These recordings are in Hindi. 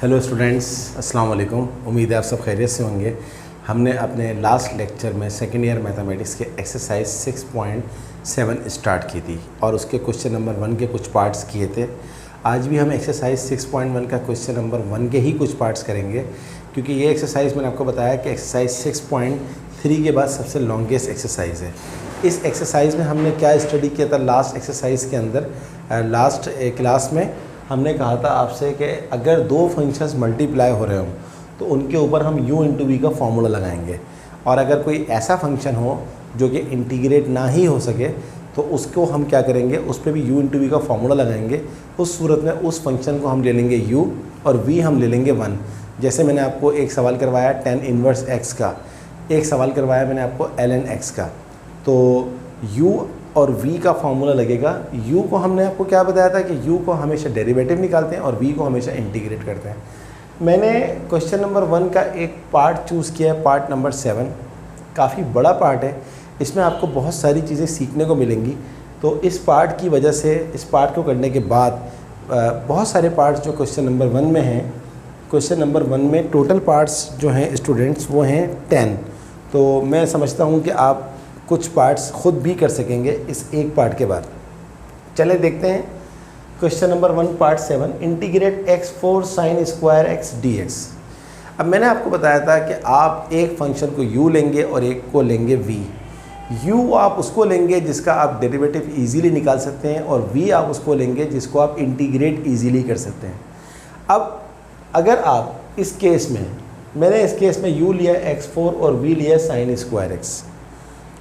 हेलो स्टूडेंट्स, अस्सलाम वालेकुम। उम्मीद है आप सब खैरियत से होंगे। हमने अपने लास्ट लेक्चर में सेकेंड ईयर मैथमेटिक्स के एक्सरसाइज 6.7 स्टार्ट की थी और उसके क्वेश्चन नंबर 1 के कुछ पार्ट्स किए थे। आज भी हम एक्सरसाइज 6.1 का क्वेश्चन नंबर 1 के ही कुछ पार्ट्स करेंगे, क्योंकि ये एक्सरसाइज मैंने आपको बताया कि एक्सरसाइज 6.3 के बाद सबसे लॉन्गेस्ट एक्सरसाइज है। इस एक्सरसाइज में हमने क्या स्टडी किया था लास्ट एक्सरसाइज के अंदर, लास्ट क्लास में हमने कहा था आपसे कि अगर दो फंक्शंस मल्टीप्लाई हो रहे हों तो उनके ऊपर हम u इंटू वी का फॉर्मूला लगाएंगे, और अगर कोई ऐसा फंक्शन हो जो कि इंटीग्रेट ना ही हो सके तो उसको हम क्या करेंगे, उस पर भी u इंटू वी का फॉर्मूला लगाएंगे। उस सूरत में उस फंक्शन को हम ले लेंगे u और v हम ले लेंगे 1। जैसे मैंने आपको एक सवाल करवाया tan इनवर्स x का, एक सवाल करवाया मैंने आपको ln x का। तो u और v का फॉर्मूला लगेगा। u को हमने आपको क्या बताया था कि u को हमेशा डेरिवेटिव निकालते हैं और v को हमेशा इंटीग्रेट करते हैं। मैंने क्वेश्चन नंबर 1 का एक पार्ट चूज़ किया है, पार्ट नंबर 7। काफ़ी बड़ा पार्ट है, इसमें आपको बहुत सारी चीज़ें सीखने को मिलेंगी। तो इस पार्ट की वजह से, इस पार्ट को करने के बाद बहुत सारे पार्ट्स जो क्वेश्चन नंबर 1 में हैं, क्वेश्चन नंबर 1 में टोटल पार्ट्स जो हैं स्टूडेंट्स वो हैं 10। तो मैं समझता हूँ कि आप कुछ पार्ट्स ख़ुद भी कर सकेंगे इस एक पार्ट के बाद। चले देखते हैं question number 1 part 7, integrate x4 sin square x dx। अब मैंने आपको बताया था कि आप एक फंक्शन को u लेंगे और एक को लेंगे v। u आप उसको लेंगे जिसका आप डेरिवेटिव इजीली निकाल सकते हैं, और v आप उसको लेंगे जिसको आप इंटीग्रेट इजीली कर सकते हैं। अब अगर आप इस केस में, मैंने इस केस में u लिया x4 और v लिया sin स्क्वायर x।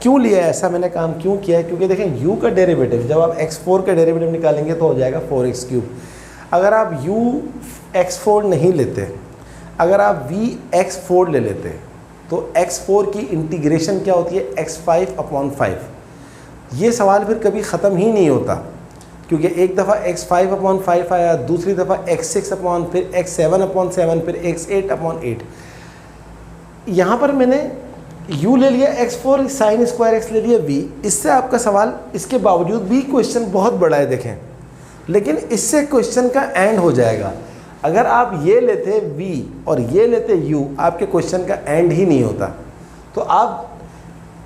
क्यों लिया ऐसा मैंने काम क्यों किया है? क्योंकि देखें u का डेरिवेटिव जब आप x4 का डेरिवेटिव निकालेंगे तो हो जाएगा 4x3। अगर आप u x4 नहीं लेते, अगर आप v x4 ले लेते तो x4 की इंटीग्रेशन क्या होती है, x5/5। ये सवाल फिर कभी ख़त्म ही नहीं होता, क्योंकि एक दफ़ा x5/5 आया, दूसरी दफ़ा x6/, फिर x7/7, फिर x8/8। यहाँ पर मैंने u ले लिया x4 sin स्क्वायर x ले लिया v। इससे आपका सवाल, इसके बावजूद भी क्वेश्चन बहुत बड़ा है देखें, लेकिन इससे क्वेश्चन का एंड हो जाएगा। अगर आप ये लेते v और ये लेते u, आपके क्वेश्चन का एंड ही नहीं होता। तो आप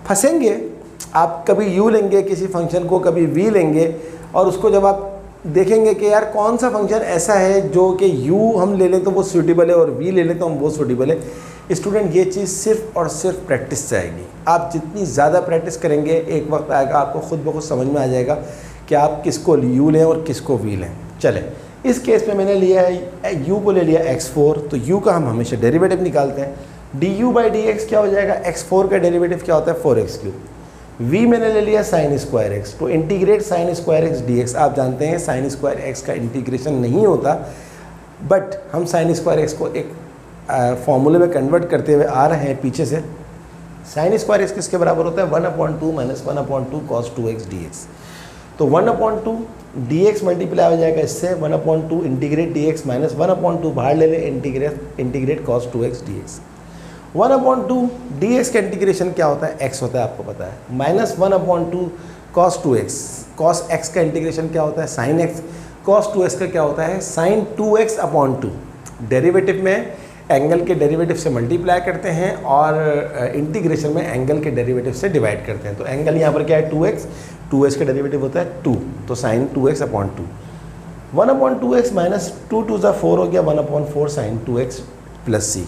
फंसेंगे, आप कभी u लेंगे किसी फंक्शन को, कभी v लेंगे, और उसको जब आप देखेंगे कि यार कौन सा फंक्शन ऐसा है जो कि u हम ले लें तो वो सूटेबल है और v ले लें तो हम वो सूटेबल है। स्टूडेंट, ये चीज़ सिर्फ और सिर्फ प्रैक्टिस से आएगी। आप जितनी ज़्यादा प्रैक्टिस करेंगे, एक वक्त आएगा आपको खुद ब खुद समझ में आ जाएगा कि आप किसको u लें और किसको v लें। चलें, इस केस में मैंने लिया है u को ले लिया x4, तो u का हम हमेशा डेरिवेटिव निकालते हैं। du/dx क्या हो जाएगा, x4 का डेरिवेटिव क्या होता है 4x3। v मैंने ले लिया sin स्क्वायर x, तो integrate sin square x dx। आप जानते हैं sin स्क्वायर x का इंटीग्रेशन नहीं होता, बट हम sin स्क्वायर x को एक फॉर्मूले में कन्वर्ट करते हुए आ रहे हैं पीछे से। sin स्क्वायर x किसके बराबर होता है, 1/2 - 1/2 cos 2x dx। तो 1/2 dx मल्टीप्लाई हो जाएगा इससे, 1/2 इंटीग्रेट dx माइनस 1/2 बाहर ले लें, integrate cos 2x dx। 1/2 dx का इंटीग्रेशन क्या होता है, x होता है, आपको पता है, minus 1/2 cos 2x। cos x का इंटीग्रेशन क्या होता है, sin x। cos 2x का क्या होता है, sin 2x/2। डेरिवेटिव में एंगल के डेरिवेटिव से मल्टीप्लाई करते हैं और इंटीग्रेशन में एंगल के डेरिवेटिव से डिवाइड करते हैं। तो एंगल यहाँ पर क्या है 2x का डेरिवेटिव होता है 2, तो sin 2x/2। 1/2x माइनस 2 2 4 हो गया, 1/4 sin 2x प्लस c।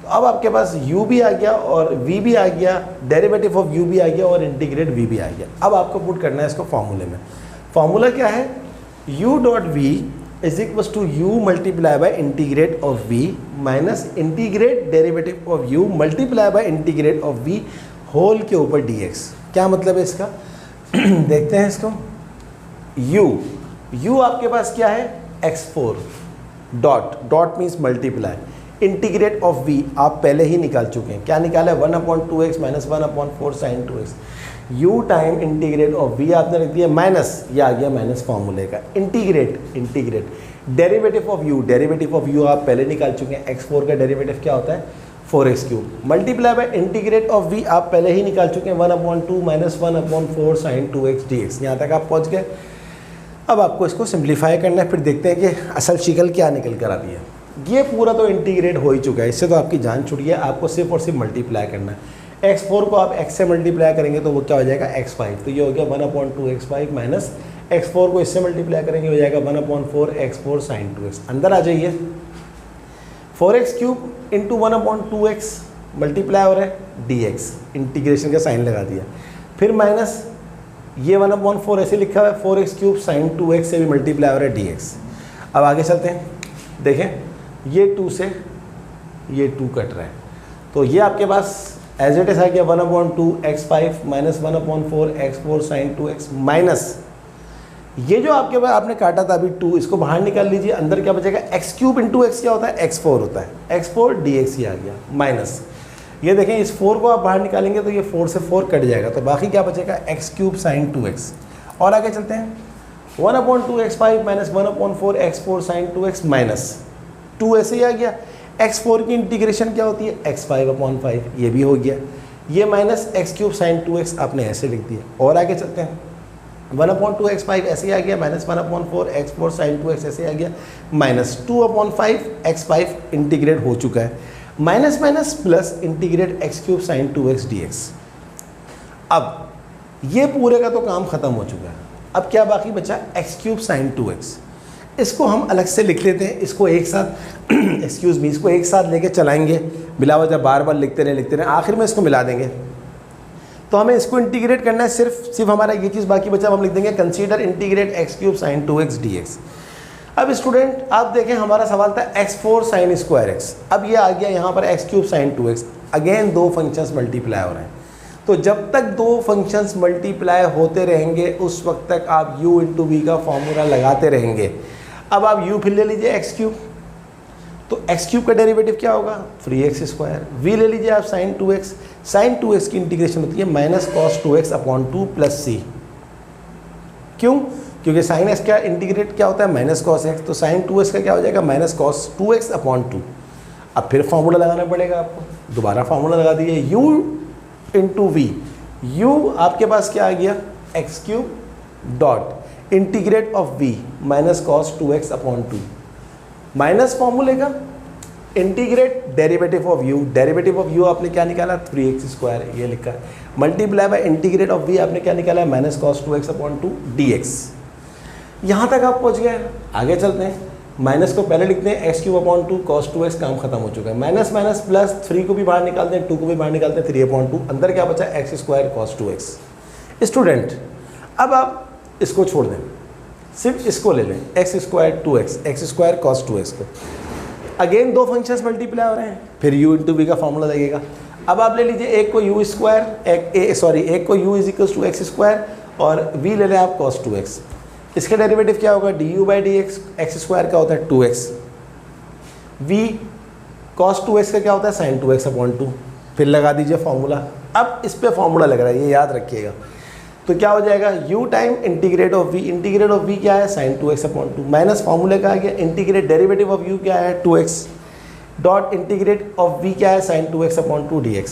तो अब आपके पास u भी आ गया और v भी आ गया, डेरिवेटिव ऑफ u भी आ गया और इंटीग्रेट v भी आ गया। अब आपको पुट करना है इसको फॉर्मूले में। फॉर्मूला क्या है, u.v is equals to u multiply by integrate of v minus integrate derivative of u multiply by integrate of v whole के ऊपर dx। क्या मतलब है इसका देखते हैं इसको। u आपके पास क्या है, x4 dot means multiply, integrate of v आप पहले ही निकाल चुके हैं। क्या निकाला है, 1/2x minus 1/4 sin 2x। u time integrate of v आपने रख दिया माइनस, ये आ गया माइनस फॉर्मूले का। इंटीग्रेट डेरिवेटिव ऑफ u आप पहले निकाल चुके हैं। x4 का डेरिवेटिव क्या होता है, 4x3। Multiply by integrate of v आप पहले ही निकाल चुके हैं, 1/2 माइनस 1/4 sin 2x dx। यहाँ तक आप पहुँच गए। अब आपको इसको सिंप्लीफाई करना है, फिर देखते हैं कि असल शिकल क्या निकल कर आती है। ये पूरा तो इंटीग्रेट हो ही चुका है, इससे तो आपकी जान छुटी है, आपको सिर्फ और सिर्फ मल्टीप्लाई करना है। x4 को आप x से मल्टीप्लाई करेंगे तो वो क्या हो जाएगा x5, तो ये हो गया 1/2 x5 माइनस x4 को इससे मल्टीप्लाई करेंगे हो जाएगा 1/4 x4 sin 2x। अंदर आ जाइए, 4x³ इंटू 1/2 x मल्टीप्लाई हो रहा है dx, इंटीग्रेशन का साइन लगा दिया, फिर माइनस ये 1/4 ऐसे लिखा हुआ है 4x³ sin 2x से भी मल्टीप्लाई हो रहा है dx। अब आगे चलते हैं, देखें ये 2 से ये 2 कट रहा है, तो ये आपके पास एज इट इज आ गया 1/2 x5 minus 1/4 x4 sin 2x minus ये जो आपके पास आपने काटा था अभी 2, इसको बाहर निकाल लीजिए, अंदर क्या बचेगा x³ इंटू x क्या होता है x4 होता है, x4 dx ही आ गया माइनस ये देखें इस 4 को आप बाहर निकालेंगे तो ये 4 से 4 कट जाएगा, तो बाकी क्या बचेगा x³ sin 2x। और आगे चलते हैं 1/2 x5 minus 1/4 x4 sin 2x minus 2 ऐसे ही आ गया, x4 की इंटीग्रेशन क्या होती है x5/5, ये भी हो गया, ये माइनस x³ sin 2x आपने ऐसे लिख दिया। और आगे चलते हैं 1/2 x5 ऐसे ही आ गया, माइनस 1/4 x4 sin 2x ऐसे आ गया, माइनस 2/5 x5 इंटीग्रेट हो चुका है, minus minus plus integrate x³ sin 2x dx। अब ये पूरे का तो काम ख़त्म हो चुका है, अब क्या बाकी बचा x³ sin 2x, इसको हम अलग से लिख लेते हैं, इसको एक साथ एक्सक्यूज़ मी इसको एक साथ लेके चलाएंगे, बिला वजह बार बार लिखते रहे, आखिर में इसको मिला देंगे। तो हमें इसको इंटीग्रेट करना है, सिर्फ हमारा ये चीज़ बाकी बचा, हम लिख देंगे consider integrate x³ sin 2x dx। अब स्टूडेंट आप देखें हमारा सवाल था x4 sin स्क्वायर x, अब ये आ गया यहाँ पर x³ sin 2x, अगेन दो फंक्शंस मल्टीप्लाई हो रहे हैं, तो जब तक दो फंक्शंस मल्टीप्लाई होते रहेंगे उस वक्त तक आप u इंटू वी का फॉर्मूला लगाते रहेंगे। अब आप u फिर ले लीजिए x³, तो x³ का डेरिवेटिव क्या होगा 3x², v ले लीजिए आप sin 2x, sin 2x की इंटीग्रेशन होती है minus cos 2x/2 plus c। क्यों? क्योंकि sin x का इंटीग्रेट क्या होता है माइनस cos x, तो sin 2x का क्या हो जाएगा माइनस cos 2x/2। अब फिर फार्मूला लगाना पड़ेगा आपको, दोबारा फार्मूला लगा दिए u इंटू वी, u आपके पास क्या आ गया x³ dot integrate of v minus cos 2x/2 minus फॉर्मूले का integrate derivative of u, derivative of u आपने क्या निकाला 3x², ये लिखा है, multiply by integrate of v आपने क्या निकाला है माइनस cos 2x/2 dx। यहाँ तक आप पहुँच गए, आगे चलते हैं, माइनस को पहले लिखते हैं x³/2 cos 2x, काम खत्म हो चुका है, माइनस माइनस प्लस 3 को भी बाहर निकालते हैं, 2 को भी बाहर निकालते हैं, 3/2, अंदर क्या बचा x² cos 2x। स्टूडेंट अब आप इसको छोड़ दें, सिर्फ इसको ले लें x² 2x, x² cos 2x को, अगेन दो फंक्शंस मल्टीप्लाई हो रहे हैं, फिर u इंटू वी का फॉर्मूला लगेगा। अब आप ले लीजिए एक को u², एक को u = x² और v ले लें आप cos 2x, इसका डेरिवेटिव क्या होगा du/dx, x² का होता है 2x, v cos 2x का क्या होता है sin 2x/2, फिर लगा दीजिए फॉर्मूला। अब इस पे फॉर्मूला लग रहा है, ये याद रखिएगा, तो क्या हो जाएगा u time integrate of v, integrate of v क्या है sin 2x/2 माइनस फॉर्मूले का आ गया इंटीग्रेट डेरिवेटिव ऑफ u क्या है 2x dot integrate of v क्या है sin 2x/2 dx।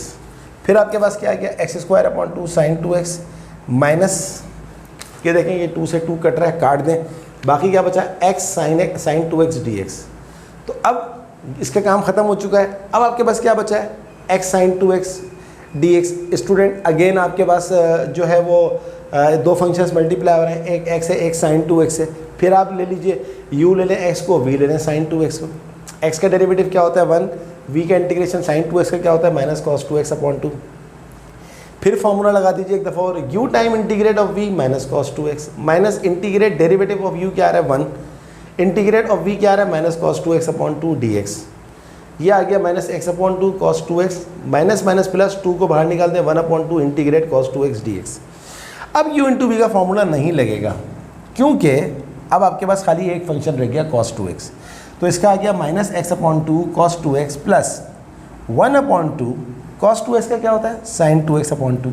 फिर आपके पास क्या आ गया x²/2 sin 2x माइनस, ये देखें ये 2 से 2 कट रहा है, काट दें, बाकी क्या बचा x sin 2x dx। तो अब इसका काम ख़त्म हो चुका है, अब आपके पास क्या बचा है x sin 2x dx। Student again आपके पास जो है वो दो फंक्शंस मल्टीप्लाई हो रहे हैं, एक x है एक sin 2x है, फिर आप ले लीजिए u ले लें x को, v ले लें sin 2x को, x का डेरिवेटिव क्या होता है 1, v का इंटीग्रेशन sin 2x का क्या होता है माइनस cos 2x/2, फिर फॉर्मूला लगा दीजिए एक दफ़ा और u time integrate of v minus cos 2x minus integrate derivative of u क्या आ रहा है 1, इंटीग्रेट ऑफ v क्या आ रहा है माइनस cos 2x/2 dx। ये आ गया minus x/2 cos 2x minus minus plus 2 को बाहर निकालते हैं 1/2 इंटीग्रेट cos 2x dx। अब u इंटू वी का फॉर्मूला नहीं लगेगा क्योंकि अब आपके पास खाली एक फंक्शन रह गया cos 2x, तो इसका आ गया minus x/2 cos 2x plus 1/2 cos 2x का क्या होता है sin 2x/2।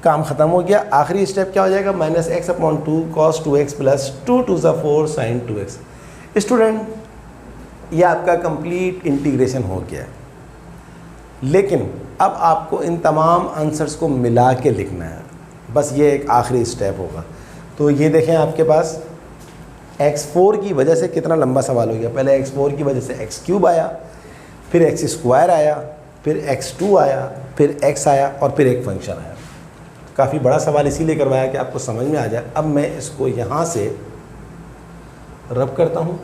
काम ख़त्म हो गया, आखिरी स्टेप क्या हो जाएगा minus x/2 cos 2x plus 2 to the 4 sin 2x। Student ये आपका कंप्लीट इंटीग्रेशन हो गया है, लेकिन अब आपको इन तमाम आंसर्स को मिला के लिखना है, बस ये एक आखिरी स्टेप होगा। तो ये देखें आपके पास x4 की वजह से कितना लंबा सवाल हो गया। पहले x4 की वजह से x³ आया, फिर x² आया, फिर x2 आया, फिर x आया और फिर एक फंक्शन आया। काफ़ी बड़ा सवाल इसीलिए करवाया कि आपको समझ में आ जाए। अब मैं इसको यहाँ से रब करता हूँ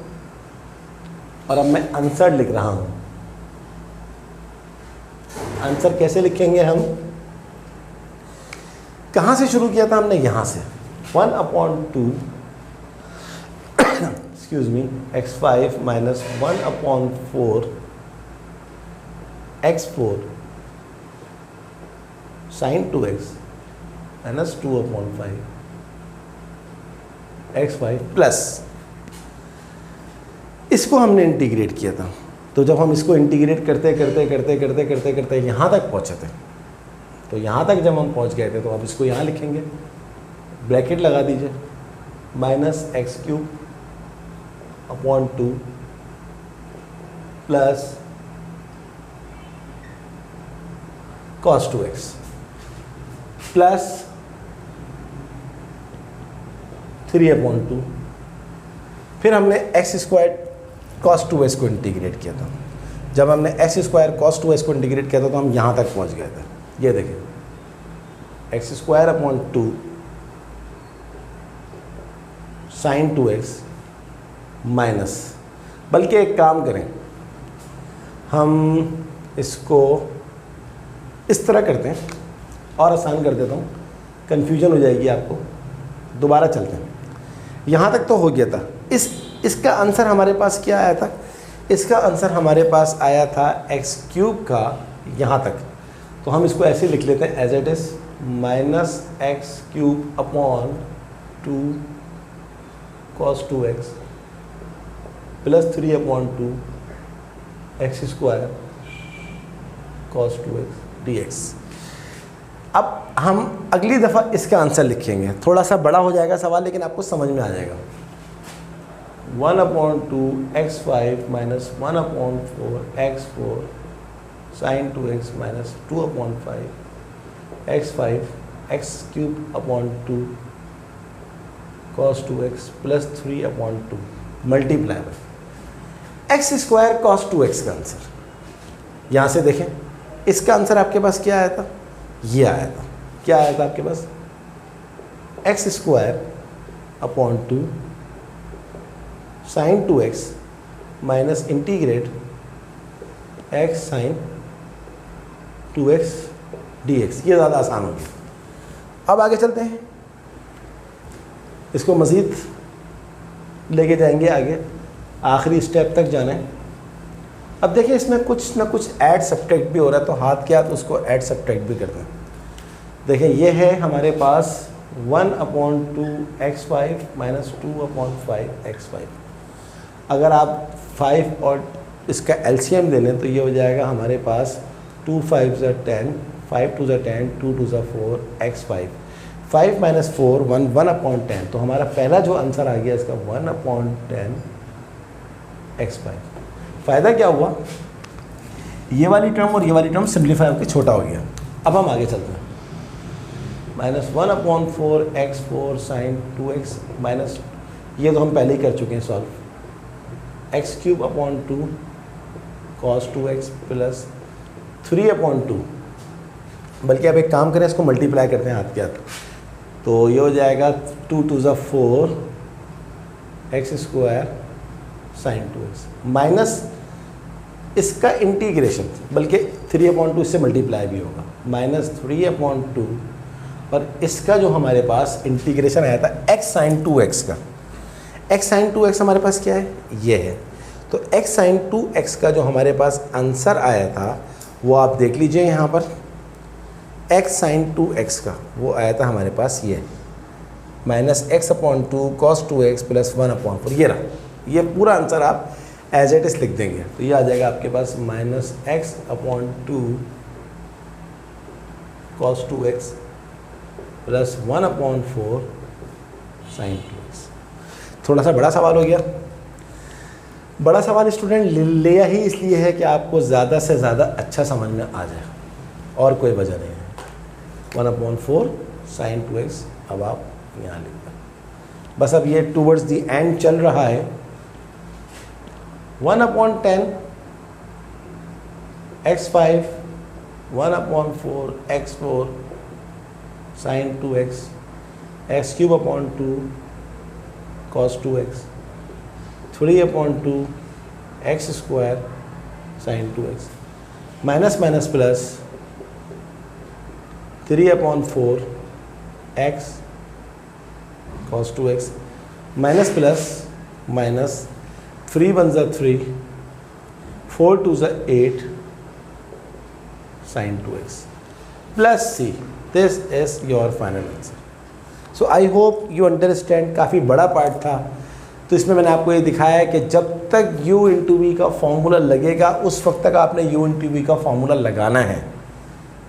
और अब मैं आंसर लिख रहा हूँ। आंसर कैसे लिखेंगे हम? कहाँ से शुरू किया था हमने? यहाँ से 1/2 excuse me x5 minus 1/4 x4 sin 2x minus 2/5 x5 plus इसको हमने इंटीग्रेट किया था। तो जब हम इसको इंटीग्रेट करते करते करते करते करते करते यहाँ तक पहुँचे थे, तो यहाँ तक जब हम पहुँच गए थे तो अब इसको यहाँ लिखेंगे, ब्रैकेट लगा दीजिए, minus x³ upon 2 plus cos 2x plus 3/2। फिर हमने x² cos 2x को इंटीग्रेट किया था। जब हमने x² cos 2x को इंटीग्रेट किया था तो हम यहाँ तक पहुँच गए थे। ये देखिए x²/2 sin 2x माइनस, बल्कि एक काम करें, हम इसको इस तरह करते हैं और आसान कर देता हूँ, कन्फ्यूजन हो जाएगी आपको। दोबारा चलते हैं। यहाँ तक तो हो गया था। इसका आंसर हमारे पास क्या आया था? इसका आंसर हमारे पास आया था x³ का यहाँ तक। तो हम इसको ऐसे लिख लेते हैं as it is, minus x³ upon 2 cos 2x plus 3/2 x² cos 2x dx। अब हम अगली दफ़ा इसका आंसर लिखेंगे। थोड़ा सा बड़ा हो जाएगा सवाल, लेकिन आपको समझ में आ जाएगा। 1/2 x5 minus 1/4 x4 sin 2x minus 2/5 x5 x³/2 cos 2x plus 3/2 multiply by x² cos 2x का आंसर। यहाँ से देखें, इसका आंसर आपके पास क्या आया था? ये आया था। क्या आया था आपके पास? x²/2 sin 2x minus integrate x sin 2x dx। ये ज़्यादा आसान हो गया। अब आगे चलते हैं, इसको मज़ीद लेके जाएंगे आगे, आखिरी स्टेप तक जाना है। अब देखिए, इसमें कुछ ना कुछ ऐड सब्ट्रैक्ट भी हो रहा है, तो हाथ के हाथ उसको ऐड सब्ट्रैक्ट भी करते हैं। देखिए, ये है हमारे पास 1/2 x5 माइनस 2/5 x5। अगर आप 5 और इसका एलसीएम दे लें तो ये हो जाएगा हमारे पास 2 5 = 10, 5 2 = 10, 2 2 = 4 x5। 5 माइनस 4 1 1/10। तो हमारा पहला जो आंसर आ गया इसका 1/10 x5। फ़ायदा क्या हुआ? ये वाली टर्म और ये वाली टर्म सिंप्लीफाई होकर छोटा हो गया। अब हम आगे चलते हैं। Minus 1/4 x4 sin 2x minus, ये तो हम पहले ही कर चुके हैं solve, x³/2 cos 2x plus 3/2। बल्कि आप एक काम करें, इसको मल्टीप्लाई करते हैं हाथ के हाथ, तो ये हो जाएगा 2 2 = 4 x² sin 2x माइनस इसका इंटीग्रेशन, बल्कि 3/2 इससे मल्टीप्लाई भी होगा, माइनस 3/2 और इसका जो हमारे पास इंटीग्रेशन आया था x sin 2x का। x sin 2x हमारे पास क्या है? ये है। तो x sin 2x का जो हमारे पास आंसर आया था वो आप देख लीजिए यहाँ पर, x sin 2x का वो आया था हमारे पास ये, minus x/2 cos 2x plus 1/4। ये रहा, ये पूरा आंसर आप एज इट इज़ लिख देंगे तो ये आ जाएगा आपके पास minus x/2 cos 2x plus 1/4 sin 2x। थोड़ा सा बड़ा सवाल हो गया। बड़ा सवाल स्टूडेंट लिया ही इसलिए है कि आपको ज़्यादा से ज़्यादा अच्छा समझ में आ जाए, और कोई वजह नहीं है। 1/4 sin 2x अब आप यहाँ लिख दें। बस अब ये टूवर्ड्स दी एंड चल रहा है। 1/10 x5, 1/4 x4 sin 2x, x³/2 cos 2x, 3/2 x² sin 2x, minus minus plus 3/4 x cos 2x, minus plus minus 3 1 3, 4 2 8 sin 2x plus c. This is your final answer. So I hope you understand. काफ़ी बड़ा पार्ट था, तो इसमें मैंने आपको ये दिखाया है कि जब तक u इंटू वी का फॉर्मूला लगेगा उस वक्त तक आपने u इंटू वी का फॉर्मूला लगाना है।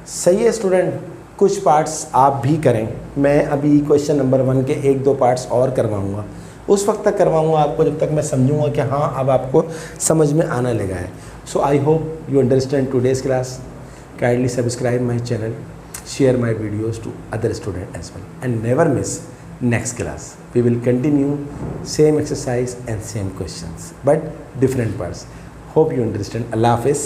सही है स्टूडेंट? कुछ पार्ट्स आप भी करें, मैं अभी क्वेश्चन नंबर 1 के 1-2 पार्ट्स और करवाऊँगा, उस वक्त तक करवाऊँगा आपको जब तक मैं समझूंगा कि हाँ अब आपको समझ में आना लगा है। So I hope you understand today's class. Kindly subscribe my channel, share my videos to other students as well, and never miss next class. We will continue same exercise and same questions but different parts. Hope you understand. Allah Hafiz.